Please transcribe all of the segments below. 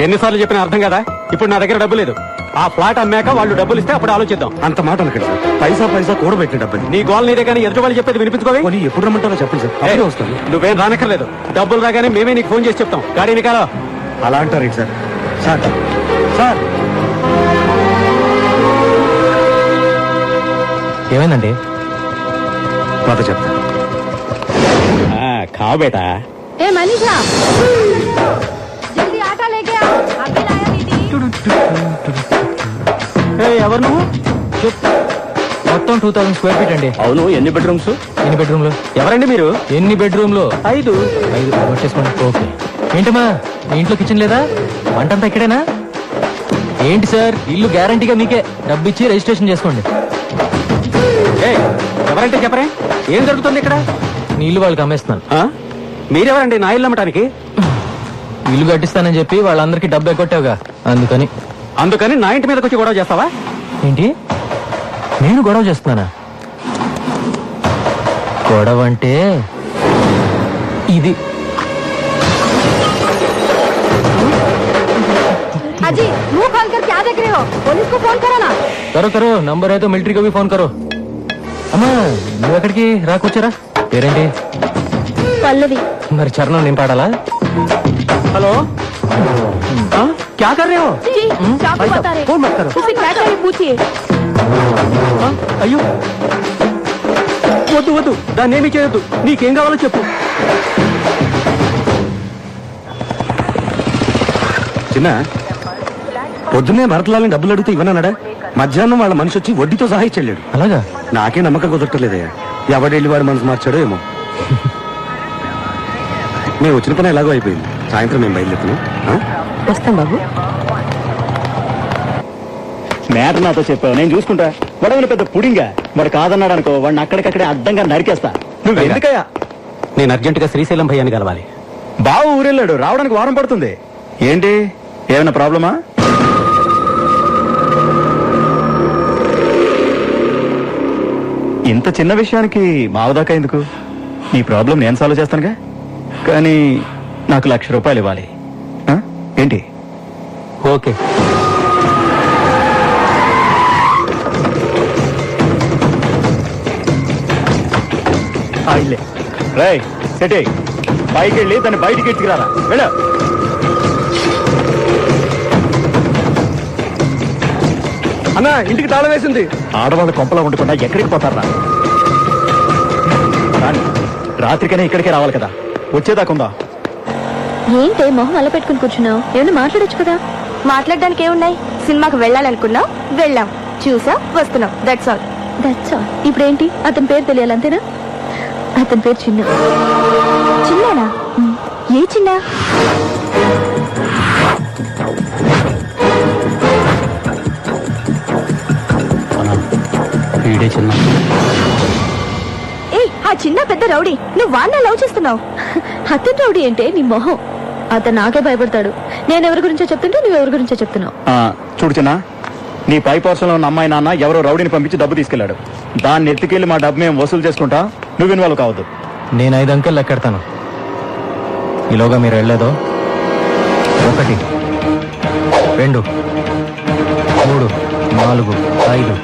ఎన్నిసార్లు చెప్పినా అర్థం కదా. ఇప్పుడు నా దగ్గర డబ్బు లేదు. ఆ ఫ్లాట్ అమ్మాక వాళ్ళు డబ్బులు ఇస్తే అప్పుడు ఆలోచిద్దాం. అంత మాట అనకండి సార్. పైసా పైసా కూడబెట్టిన డబ్బులు. నీ గోల్ నీదే కానీ ఎదుటి వాళ్ళు చెప్పేది వినిపించుకోవే. ఎప్పుడు రమ్మంటారో చెప్పండి సార్. అప్పుడే వస్తాను. నువ్వేం రానక్కర్లేదు. డబ్బులు రాగానే మేమే నీకు ఫోన్ చేసి చెప్తాం. గాడీని కాలో. అలా అంటారు సార్. సార్ సార్ ఏమైందండి? మాట చెప్తా. ఖాओ బేటా. ఏ మనీషా, జల్దీ ఆటా లేకే ఆ. అబ్బి లాయా దీदी. ఎవరు నువ్వు? మొత్తం 2000 స్క్వేర్ ఫీట్ అండి. అవును, ఎన్ని బెడ్రూమ్స్? ఎన్ని బెడ్రూమ్లు? ఎవరండి మీరు? ఎన్ని బెడ్రూమ్లు? 5. వచ్చేసుకోండి. ఓకే. ఏంటమ్మా, మీ ఇంట్లో కిచెన్ లేదా? వంటంతా ఇక్కడేనా? ఏంటి సార్, ఇల్లు గ్యారంటీగా మీకే. డబ్బు ఇచ్చి రిజిస్ట్రేషన్ చేసుకోండి. ఎవరంటే చెప్పరే. ఏం జరుగుతుంది ఇక్కడ? మీ ఇల్లు వాళ్ళకి అమ్మేస్తున్నాను. మీరెవరండి నా ఇల్లు అమ్మటానికి? ఇల్లు కట్టిస్తానని చెప్పి వాళ్ళందరికీ డబ్బు ఎగ్గొట్టావుగా, అందుకని నా ఇంటి మీదకి వచ్చి గొడవ చేస్తావా? ఏంటి, నేను గొడవ చేస్తున్నానా? గొడవ అంటే ఇది. अजी मुंह खोल कर क्या देख रहे हो? पुलिस को फोन करो ना. करो నంబర్ అయితే మిలిటరీ को भी फोन करो. అమ్మా, నువ్వు ఎక్కడికి రాకొచ్చారా? పేరేంటి? पल्लवी. మరి చరణం నింపాడాలా? హలో, क्या कर रहे हो? जी चाकू बता रहे. फोन मत करो. उसे क्या चाहिए पूछिए. అయ్యో, వద్దు వద్దు, దాన్ని ఏమీ చేయొద్దు. నీకేం కావాలో చెప్పు. చిన్న పొద్దున్నే భరతలాలని డబ్బులు అడిగితే ఇవ్వనన్నాడా? మధ్యాహ్నం వాళ్ళ మనిషి వచ్చి వడ్డీతో సహా చెల్లాడు. అలాగా? నాకే నమ్మకం కుదరట్లేదయ్యా. ఎవడెళ్ళి వాడు మనసు మార్చాడో ఏమో. మేము వచ్చిన పని ఎలాగో అయిపోయింది. సాయంత్రం మేము బయలుదేరుతున్నాం. వస్తాం బాబు. మ్యాటర్ నాతో చెప్పావు, నేను చూసుకుంటా. వాడు పెద్ద పుడింగా. వాడు కాదన్నాడు అనుకో, వాడిని అక్కడికక్కడే అడ్డంగా నరికేస్తా. నువ్వు ఎందుకయ్యా? నేను అర్జెంటుగా శ్రీశైలం భయ్యాన్ని కలవాలి. బావ ఊరెళ్ళాడు, రావడానికి వారం పడుతుంది. ఏంటి, ఏమైనా ప్రాబ్లమా? ఇంత చిన్న విషయానికి మావదాకా ఎందుకు? నీ ప్రాబ్లం నేను సాల్వ్ చేస్తానుగా. కానీ నాకు ₹1,00,000 ఇవ్వాలి. ఏంటి? ఓకే. ఇల్లే రై సెటే. పైకి వెళ్ళి దాన్ని బయటికి ఎత్తుకురారా. వెళ్ళ. అన్నా, ఇంటికి తాళం వేసింది. ఆడవాళ్ళు కొంపలో ఉండకుండా ఎక్కడికి పోతారా? రాత్రికైనా ఇక్కడికే రావాలి కదా. వచ్చేదాకుందా? ఏంటే మొహం అలా పెట్టుకుని కూర్చున్నావు? ఏమైనా మాట్లాడొచ్చు కదా. మాట్లాడడానికి ఏమున్నాయి? సినిమాకి వెళ్ళాలనుకున్నావు, వెళ్ళాం, చూసా, వస్తున్నాం. That's all. ఇప్పుడేంటి, అతని పేరు తెలియాలి అంతేనా? అతని పేరు చిన్న. చిన్నానా? ఏ చిన్న? వీడే చిన్న. ఏ, ఆ చిన్న పెద్ద రౌడీ. నువ్వు వాడిని లవ్ చేస్తున్నావు. అతని రౌడీ అంటే నీ మొహం. అతను నాకే భయపడతాడు. నేను ఎవరి గురించో చెప్తుంటే నువ్వు ఎవరి గురించో చెప్తున్నావు. చూడు చిన్న, నీ పై పోర్షన్లో ఉన్న అమ్మాయి నాన్న ఎవరో రౌడీని పంపించి డబ్బు తీసుకెళ్లాడు. దాన్ని ఎత్తుకెళ్లి మా డబ్బు మేము వసూలు చేసుకుంటా. నువ్వు ఇన్వాల్వ్ కావద్దు. నేను 5 అంకెలు లెక్కెడతాను. ఈలోగా మీరు వెళ్ళలేదో 1 2 3 4 5.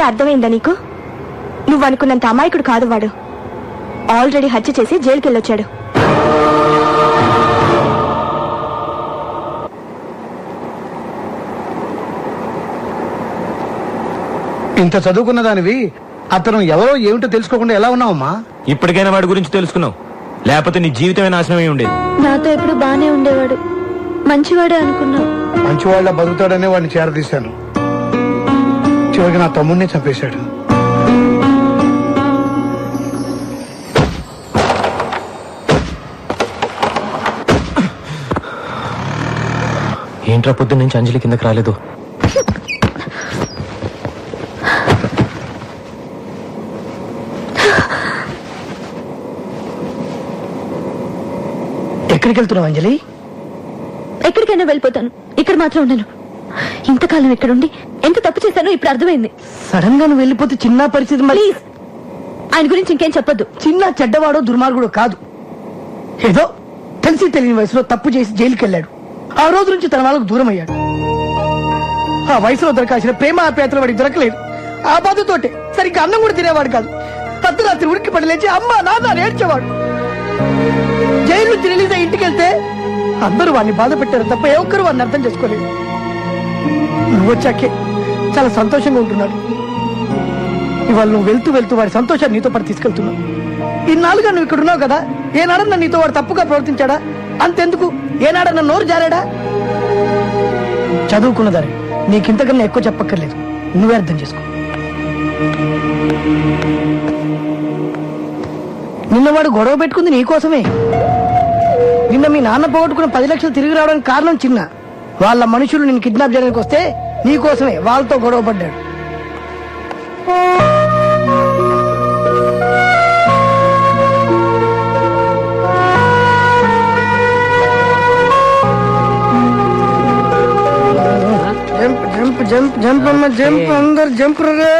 అర్థమైందా నీకు? నువ్వు అనుకున్నంత అమాయకుడు కాదు వాడు. ఆల్రెడీ హత్య చేసి జైలుకి వెళ్ళొచ్చాడు. ఇంత చదువుకున్న దానివి అతను ఎవరో ఏమిటో తెలుసుకోకుండా ఎలా ఉన్నావమ్మా? ఇప్పటికైనా వాడి గురించి తెలుసుకున్నావు, లేకపోతే నీ జీవితమే నాశనమై ఉండేది. నాతో ఎప్పుడు బానే ఉండేవాడు, మంచివాడే అనుకున్నా. మంచివాళ్ళ బతుకుతాడనే వాడిని చేరదీశాను. చివరికి నా తమ్ముడిని చంపేశాడు. ఏంట్రా పొద్దున్న నుంచి అంజలి కిందకి రాలేదు? ఎక్కడికి వెళ్తున్నావు అంజలి? ఎక్కడికైనా వెళ్ళిపోతాను, ఇక్కడ మాత్రం ఉండను. ఇంతకాలం ఇక్కడుండి ఎంత తప్పు చేశానో ఇప్పుడు అర్థమైంది. సడన్ గా నువ్వు వెళ్ళిపోతే చిన్న పరిస్థితి. ప్లీజ్ ఆయన గురించి ఇంకేం చెప్పొద్దు. చిన్న చెడ్డవాడో దుర్మార్గుడో కాదు, ఏదో తెలిసి తెలియని వయసులో తప్పు చేసి జైలుకి వెళ్ళాడు. ఆ రోజు నుంచి తన వాళ్ళకు దూరం అయ్యాడు. ఆ వయసులో దొరకాల్సిన ప్రేమ ఆప్యాయతలు వాడికి దొరకలేదు. ఆ బాధతోటే సరిగ్గా అన్నం కూడా తినేవాడు కాదు. అర్ధరాత్రి ఉరికి పడి లేచి అమ్మ నాన్న నేర్చేవాడు. జైలు నుంచి రిలీజ్ అయ్యి ఇంటికి వెళ్తే అందరూ వాడిని బాధ పెట్టారు తప్ప ఏ ఒక్కరు వాడిని అర్థం చేసుకోలేదు. నువ్వు వచ్చాకే చాలా సంతోషంగా ఉంటున్నాడు. ఇవాళ నువ్వు వెళ్తూ వెళ్తూ వాడి సంతోషాన్ని నీతో పాటు తీసుకెళ్తున్నావు. ఇన్నాళ్ళుగా నువ్వు ఇక్కడ ఉన్నావు కదా, ఏనాడన్నా నీతో వాడు తప్పుగా ప్రవర్తించాడా? అంతెందుకు, ఏనాడన్నా నోరు జారాడా? చదువుకున్నదాన్ని నీకింతకన్నా ఎక్కువ చెప్పక్కర్లేదు, నువ్వే అర్థం చేసుకో. నిన్న వాడు గొడవ పెట్టుకుంది నీకోసమే. నిన్న మీ నాన్న పోగొట్టుకున్న 10 లక్షలు తిరిగి రావడానికి కారణం చిన్న. వాళ్ళ మనుషులు నిన్ను కిడ్నాప్ చేయడానికి వస్తే నీకోసమే వాళ్ళతో గొడవ పడ్డాడు. జంప్ జంప్ జంప్ జంప్ అమ్మ జంప్, అందరు జంప్ రే.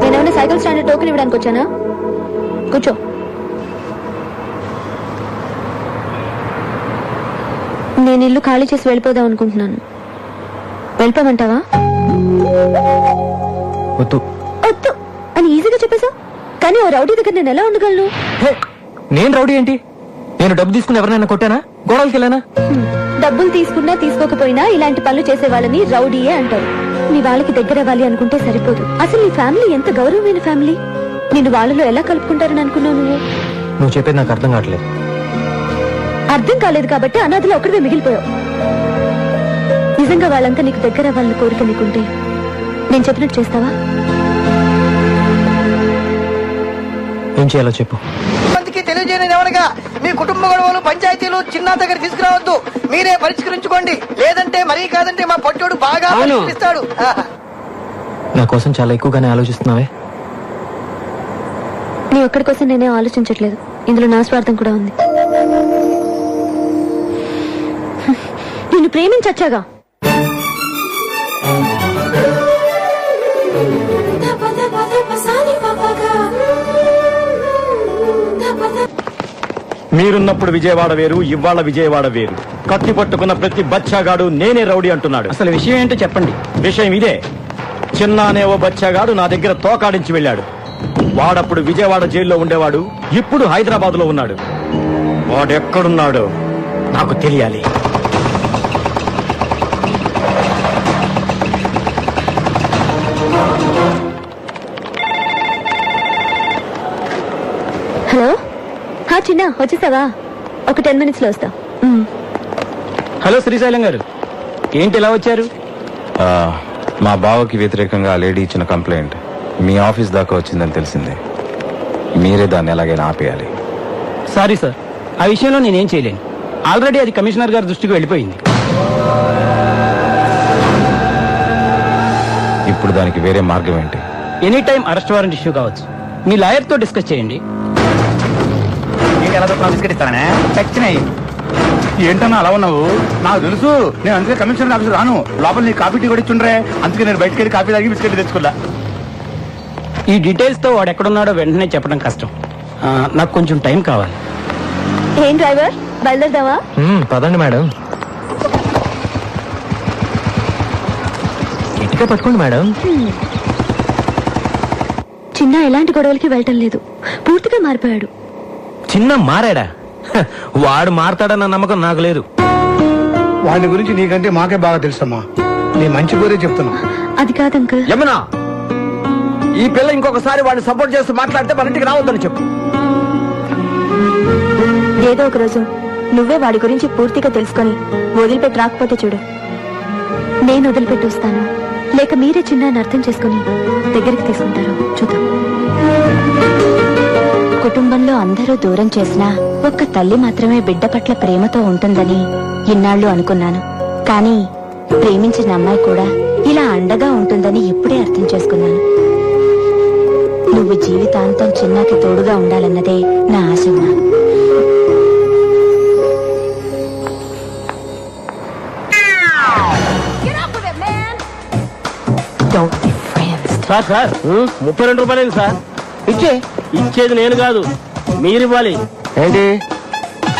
నేనేమైనా సైకిల్ స్టాండ్ టోకెన్ ఇవ్వడానికి వచ్చానా? కూర్చో. నేను ఇల్లు ఖాళీ చేసి వెళ్ళిపోదాం అనుకుంటున్నాను. వెళ్ళిపోమంటావా? వద్దు వద్దు అని ఈజీగా చెప్పేశావు, కానీ ఓ రౌడీ దగ్గర నేను ఎలా ఉండగలను? నేను రౌడీ ఏంటి? నేను డబ్బు తీసుకుని ఎవరినైనా కొట్టానా? గొడవలకి వెళ్ళానా? డబ్బులు తీసుకున్నా తీసుకోకపోయినా ఇలాంటి పనులు చేసే వాళ్ళని రౌడీయే అంటారు. నీ వాళ్ళకి దగ్గర అవ్వాలి అనుకుంటే సరిపోదు. అసలు నీ ఫ్యామిలీ ఎంత గౌరవమైన ఫ్యామిలీ. నిన్ను వాళ్ళలో ఎలా కలుపుకుంటారని అనుకున్నావు నువ్వు? నువ్వు చెప్పేది నాకు అర్థం కావట్లేదు. అర్థం కాలేదు కాబట్టి అనాథలో ఒక్కడివే మిగిలిపోయావు. నిజంగా వాళ్ళంతా నీకు దగ్గర అవ్వాలని కోరిక నీకుంటే నేను చెప్పినట్టు చేస్తావా? ఏం చేయాలో చెప్పు. మందికి తెలియజేయని ఎవరిగా మీ కుటుంబ గొడవలు పంచాయతీలు చిన్న దగ్గర తీసుకురావద్దు. మీరే పరిష్కరించుకోండి, లేదంటే మరీ కాదంటే మా పొట్టోడు బాగా పరిష్కరిస్తాడు. నా కోసం చాలా ఎక్కువగానే ఆలోచిస్తున్నావే. నీ ఒక్కడి కోసం నేనే ఆలోచించట్లేదు, ఇందులో నా స్వార్థం కూడా ఉంది. నిన్ను ప్రేమించచ్చాగా. మీరున్నప్పుడు విజయవాడ వేరు, ఇవాళ విజయవాడ వేరు. కత్తి పట్టుకున్న ప్రతి బచ్చాగాడు నేనే రౌడీ అంటున్నాడు. అసలు విషయం ఏంటో చెప్పండి. విషయం ఇదే, చిన్న అనే ఓ బచ్చాగాడు నా దగ్గర తోకాడించి వెళ్ళాడు. వాడప్పుడు విజయవాడ జైల్లో ఉండేవాడు, ఇప్పుడు హైదరాబాద్ లో ఉన్నాడు. వాడెక్కడున్నాడో నాకు తెలియాలి. హలో, చిన్న వచ్చేసావా? ఒక 10 minutes లో వస్తా. హలో శ్రీశైలం గారు, ఏంటి ఇలా వచ్చారు? మా బావకి వ్యతిరేకంగా ఆ లేడీ ఇచ్చిన కంప్లైంట్ మీ ఆఫీస్ దాకా వచ్చిందని తెలిసింది. మీరే దాన్ని ఎలాగైనా ఆపేయాలి. సారీ సార్, ఆ విషయంలో నేనేం చేయలేను. ఆల్రెడీ అది కమిషనర్ గారి దృష్టికి వెళ్ళిపోయింది. ఇప్పుడు దానికి వేరే మార్గం ఏంటి? Any time arrest warrant issue కావచ్చు. మీ లాయర్ తో డిస్కస్ చేయండి. ఏంటన్నా అలా ఉన్నావు? నాకు తెలుసు, నేను అందుకే కమిషనర్ ఆఫీస్ రాను. లోపల నీ కాఫీ టీ కూడా ఇచ్చుండ్రే, అందుకే నేను బయటకు వెళ్ళి కాఫీ తాగి బిస్కెట్ తెచ్చుకున్నా. ఈ డీటెయిల్స్ తో వాడు ఎక్కడున్నాడో వెంటనే చెప్పడం కష్టం. నాకు కొంచెం టైం కావాలి. ఏం డ్రైవర్, బయలుదేరదావా? పదండి మేడం. గట్టిగా పట్టుకోండి మేడం. చిన్న ఎలాంటి గొడవలకి వెళ్ళటం లేదు, పూర్తిగా మారిపోయాడు. చిన్న మారాడా? వాడు మారతాడన్న నమ్మకం నాకు లేదు. వాడి గురించి నీకంటే మాకే బాగా తెలుసమ్మా. నీ మంచి కోరే చెప్తున్నా. అది కాదు అంకుల్. యమునా, ఈ పిల్ల ఇంకొకసారి వాడిని సపోర్ట్ చేస్తూ మాట్లాడితే మన ఇంటికి రావద్దని చెప్పు. ఏదో ఒక రోజు నువ్వే వాడి గురించి పూర్తిగా తెలుసుకొని వదిలిపెట్టి రాకపోతే చూడు, నేను వదిలిపెట్టి వస్తాను, లేక మీరే చిన్న అర్థం చేసుకుని దగ్గరికి తీసుకుంటారు చూద్దాం. కుటుంబంలో అందరూ దూరం చేసినా ఒక్క తల్లి మాత్రమే బిడ్డ పట్ల ప్రేమతో ఉంటుందని ఇన్నాళ్ళు అనుకున్నాను. కానీ ప్రేమించిన అమ్మాయి కూడా ఇలా అండగా ఉంటుందని ఇప్పుడే అర్థం చేసుకున్నాను. నువ్వు జీవితాంతం చిన్నకి తోడుగా ఉండాలన్నదే నా ఆశమ్మా. సార్ సార్ 32 రూపాయలు సార్. ఇచ్చేది నేను కాదు, మీరు ఇవ్వాలి. ఏంటి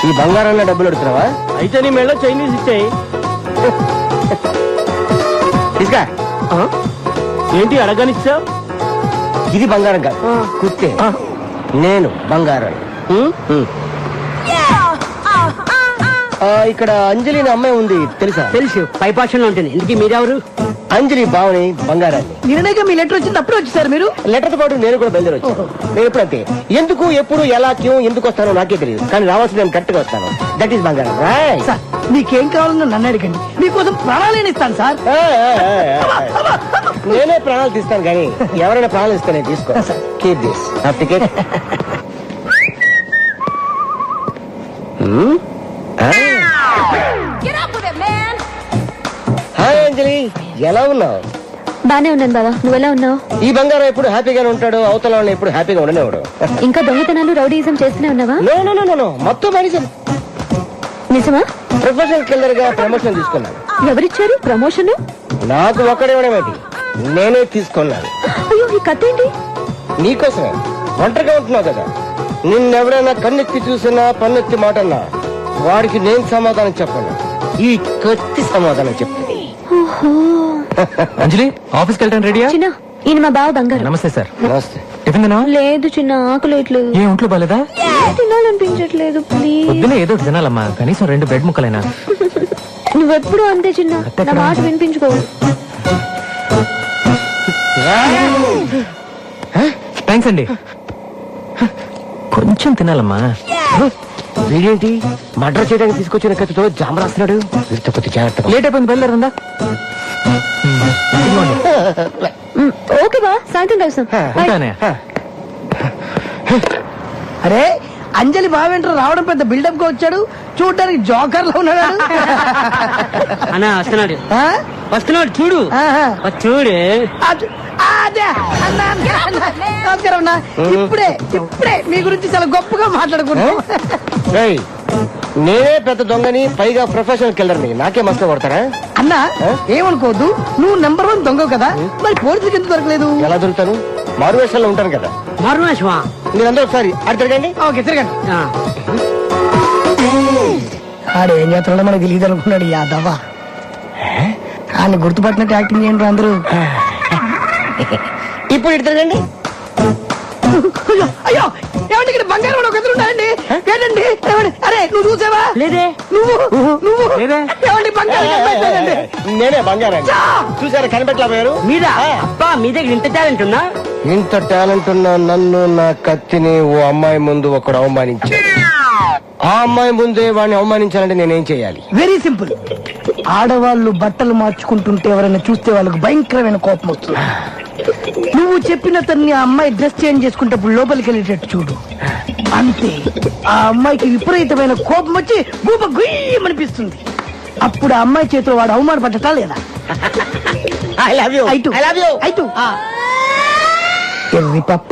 ఈ బంగారంలో డబ్బులు అడుగుతున్నావా? అయితే నీ మెళ్ళో చైనీస్ ఇచ్చేయి. తీసుకా. ఏంటి అడగనిచ్చావు? ఇది బంగారం కాదు, కుత్తే. నేను బంగారం. ఇక్కడ అంజలి అనే అమ్మాయి ఉంది, తెలుసా? తెలుసు, పైపాషంలో ఉంటుంది. ఇందుకీ మీరెవరు? అంజలి బావని బంగారాన్ని. నిన్నగా మీ లెటర్ వచ్చింది అప్పుడే వచ్చేసారు మీరు. లెటర్ తో పాటు నేను కూడా బయలుదేరి వచ్చాను. నేను ఎప్పుడంతే ఎందుకు ఎప్పుడు ఎలా క్యూ ఎందుకు వస్తానో నాకే తెలియదు, కానీ రావాల్సి నేను కరెక్ట్ గా వస్తాను. దట్ ఈస్ బంగారం. సార్ మీకేం కావాలన్నా నన్ను అడగండి, మీకోసం ప్రాణాలైన ఇస్తాను సార్. నేనే ప్రాణాలు తీస్తాను, కానీ ఎవరైనా ప్రాణాలు ఇస్తే నేను తీసుకో. Keep this ticket. హాయ్ అంజలి, ఎలా ఉన్నావు? బానే ఉన్నాను బావా, నువ్వెలా ఉన్నావు? ఈ బంగారం ఎప్పుడు హ్యాపీగానే ఉంటాడు, అవతల వాళ్ళని ఎప్పుడు హ్యాపీగా ఉండనేవాడు. ఇంకా దొంగతనాలు రౌడీయిజం చేస్తూనే ఉన్నావా? నో మొత్తం మనిషి. నిజమా? ప్రొఫెషనల్ కిల్లర్ గా ప్రమోషన్ తీసుకున్నాను. ఎవరిచ్చారు ప్రమోషన్? నాకు ఒక్కడేమేటి, నేనే తీసుకున్నాను. అయ్యో, ఈ కథ ఏంటి? నీకోసమే. ఒంటరిగా ఉంటున్నావు కదా, నిన్నెవరైనా కన్నెత్తి చూసినా పన్నెత్తి మాటన్నా వాడికి నేను సమాధానం చెప్పను, ఈ కత్తి సమాధానం చెప్తుంది. అంజలి, ఆఫీస్కి వెళ్ళడానికి రెడీయా? చిన్న, ఈయన మా బావ బంగారు. నమస్తే సార్. నమస్తే. టిఫిన్ తిన్నావా? లేదు చిన్న, ఆకలేట్లేదు. ఏ ఒంట్లో బాలేదా? తినాలనిపించట్లేదు, ప్లీజ్. పొద్దున ఏదో ఒకటి తినాలమ్మా, కనీసం 2 బ్రెడ్ ముక్కలైనా. నువ్వెప్పుడు అంతే చిన్న, నా మాట వినిపించుకో. థ్యాంక్స్ అండి. కొంచెం తినాలమ్మా. వీడేంటి మర్డర్ చేయడానికి తీసుకొచ్చిన కత్తితో జామ రాస్తున్నాడు? వీరితో కొద్ది జాగ్రత్త. లేట్ అయిపోయింది, బయలుదేరందా? ఓకే బా, సాయంత్రం కలుస్తాం. ఉంటానే. అరే అంజలి బావేంటారు రావడం పెద్ద బిల్డప్ గా వచ్చాడు, చూడడానికి జోకర్ లో ఉన్నాడు. అన్నా వస్తున్నాడు, ఆ? వస్తున్నాడు చూడు. ఆహా. చూడే. అదే అన్నా, నమస్కారం అన్నా. ఇప్పుడే మీ గురించి చాలా గొప్పగా మాట్లాడుకుంటాం. ఏయ్, నేనే పెద్ద దొంగని, పైగా ప్రొఫెషనల్ కిల్లర్ని, నాకే మస్తు కొడతారా? అన్నా ఏమనుకోవద్దు, నువ్వు నెంబర్ 1 దొంగ కదా, మరి పోలీసులకు ఎందుకు దొరకలేదు? ఎలా దొరుకుతాను? మారువేషంలో ఉంటాను కదా. మారువేషమా? మీరందరూ ఒకసారి అటు తిరగండి. ఓకే తిరగండి. ఆడు ఏం చేస్తున్నాడో మనకు తెలియదు అనుకున్నాడు యాదవ్వ. ఆయన గుర్తుపట్టినట్టు యాక్టింగ్ చేయండి అందరూ. ఇప్పుడు ఇటు తిరగండి. అయ్యో అయ్యో, ఏమండి ఇక్కడ బంగారం ఒక ఎదురు ఉన్నాయండి. ఏంటండి ఏమండి? అరే నువ్వు చూసావా? లేదే. నువ్వు ఏమండి బంగారం కనిపించలేదండి. నేనే బంగారం. చూసారా కనిపెట్టలేకపోయారు? మీరా? అబ్బా, మీ దగ్గర ఇంత టాలెంట్ ఉన్నా? ఇంత టాలెంట్ ఉన్న నన్ను, నా కత్తిని ఓ అమ్మాయి ముందు ఒకడు అవమానించాడు. ఆ అమ్మాయి ముందే వాడిని అవమానించాలంటే నేనేం చేయాలి? Very simple. ఆడవాళ్ళు బట్టలు మార్చుకుంటుంటే ఎవరైనా చూస్తే వాళ్ళకు భయంకరమైన కోపం వస్తుంది. నువ్వు చెప్పిన తన్ని ఆ అమ్మాయి డ్రెస్ చేంజ్ చేసుకుంటప్పుడు లోపలికి వెళ్ళేటట్టు చూడు, అంతే. ఆ అమ్మాయికి విపరీతమైన కోపం వచ్చి గూప గుయ్యమనిపిస్తుంది. అప్పుడు ఆ అమ్మాయి చేతిలో వాడు అవమానపడ్డటా లేదా? I love you. ఎర్రి పప్ప.